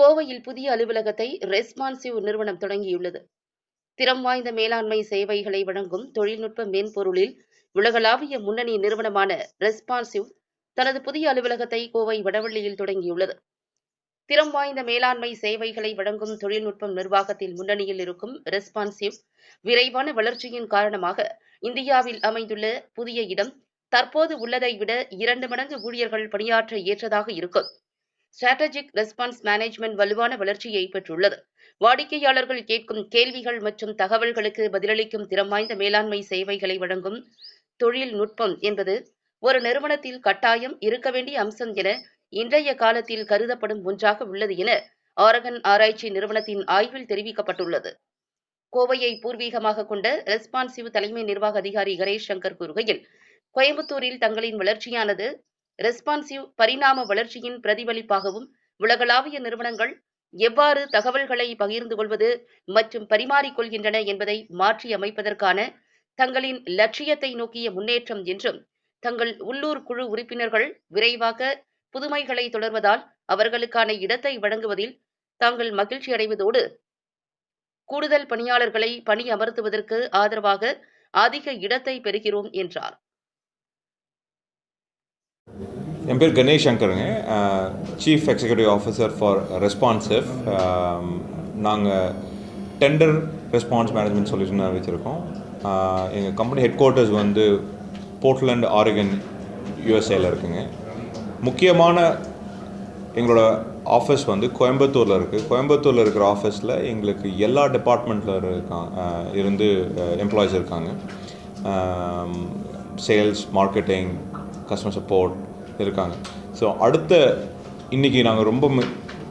கோவையில் புதிய அலுவலகத்தை ரெஸ்பான்சிவ் நிறுவனம் தொடங்கியுள்ளது. திறம் வாய்ந்த மேலாண்மை சேவைகளை வழங்கும் தொழில்நுட்ப மென்பொருளில் உலகளாவிய முன்னணி நிறுவனமான ரெஸ்பான்சிவ் தனது புதிய அலுவலகத்தை கோவை வடவள்ளியில் தொடங்கியுள்ளது. திறம் வாய்ந்த மேலாண்மை சேவைகளை வழங்கும் தொழில்நுட்பம் நிர்வாகத்தில் முன்னணியில் இருக்கும் ரெஸ்பான்சிவ் விரைவான வளர்ச்சியின் காரணமாக இந்தியாவில் அமைந்துள்ள புதிய இடம் தற்போது உள்ளதை விட 2 மடங்கு ஊழியர்கள் பணியாற்ற ஏற்றதாக இருக்கும். ஸ்ட்ராட்டஜிக் ரெஸ்பான்ஸ் மேனேஜ்மெண்ட் வலுவான வளர்ச்சியை பெற்றுள்ளது. வாடிக்கையாளர்கள் கேட்கும் கேள்விகள் மற்றும் தகவல்களுக்கு பதிலளிக்கும் திறம் வாய்ந்த மேலாண்மை சேவைகளை வழங்கும் தொழில்நுட்பம் என்பது ஒரு நிறுவனத்தில் கட்டாயம் இருக்க வேண்டிய அம்சம் என இன்றைய காலத்தில் கருதப்படும் ஒன்றாக உள்ளது என ஆரகன் ஆராய்ச்சி நிறுவனத்தின் ஆய்வில் தெரிவிக்கப்பட்டுள்ளது. கோவையை பூர்வீகமாக கொண்ட ரெஸ்பான்சிவ் தலைமை நிர்வாக அதிகாரி கணேஷ் சங்கர் கூறுகையில், கோயம்புத்தூரில் தங்களின் வளர்ச்சியானது ரெஸ்பான்சிவ் பரிணாம வளர்ச்சியின் பிரதிபலிப்பாகவும் உலகளாவிய நிறுவனங்கள் எவ்வாறு தகவல்களை பகிர்ந்து கொள்வது மற்றும் பரிமாறிக்கொள்கின்றன என்பதை மாற்றி அமைப்பதற்கான தங்களின் லட்சியத்தை நோக்கிய முன்னேற்றம் என்றும், தங்கள் உள்ளூர் குழு உறுப்பினர்கள் விரைவாக புதுமைகளை தொடர்வதால் அவர்களுக்கான இடத்தை வழங்குவதில் தாங்கள் மகிழ்ச்சி அடைவதோடு கூடுதல் பணியாளர்களை பணி அமர்த்துவதற்கு ஆதரவாக அதிக இடத்தை பெறுகிறோம் என்றார். என் பேர் கணேஷ் சங்கருங்க, chief executive officer for Responsive. நாங்கள் டெண்டர் ரெஸ்பான்ஸ் மேனேஜ்மெண்ட் சொல்யூஷன் வச்சுருக்கோம். எங்கள் கம்பெனி ஹெட் குவார்ட்டர்ஸ் வந்து போர்ட்லேண்ட், ஆரிகன், யூஎஸ்ஏல இருக்குங்க. முக்கியமான எங்களோட ஆஃபீஸ் வந்து கோயம்புத்தூரில் இருக்குது. கோயம்புத்தூரில் இருக்கிற ஆஃபீஸில் எங்களுக்கு எல்லா டிபார்ட்மெண்ட்டில் இருந்து எம்ப்ளாயீஸ் இருக்காங்க. சேல்ஸ், மார்க்கெட்டிங், கஸ்டமர் சப்போர்ட் இருக்காங்க. ஸோ இன்றைக்கி நாங்கள் ரொம்ப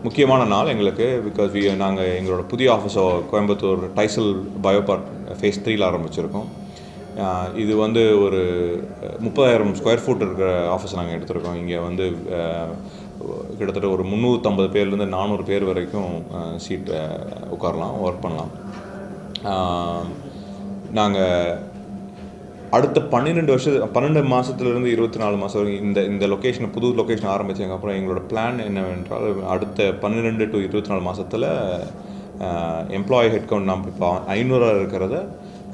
முக்கியமான நாள் எங்களுக்கு. பிகாஸ் நாங்கள் எங்களோட புதிய ஆஃபீஸை கோயம்புத்தூர் டைசல் பயோபார்க் ஃபேஸ் 3ல் ஆரம்பிச்சிருக்கோம். இது வந்து ஒரு 30,000 ஸ்கொயர் ஃபுட் இருக்கிற ஆஃபீஸ் நாங்கள் எடுத்திருக்கோம். இங்கே வந்து கிட்டத்தட்ட ஒரு 350 பேர்லேருந்து 400 பேர் வரைக்கும் சீட் உட்காரலாம், ஒர்க் பண்ணலாம். நாங்கள் அடுத்த 12 மாதத்துலேருந்து 24 மாதம் வரைக்கும் இந்த லொக்கேஷனை, புது லொக்கேஷன் ஆரம்பித்ததுக்கப்புறம் எங்களோட பிளான் என்னவென்றால், அடுத்த 12 to 24 மாதத்தில் எம்ப்ளாயி ஹெட் கவுண்ட் நம்ம இப்போ 500 இருக்கிறத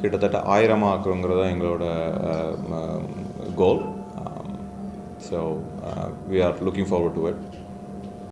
கிட்டத்தட்ட 1000 ஆக்குங்கிறத எங்களோட goal. So we are looking forward to it.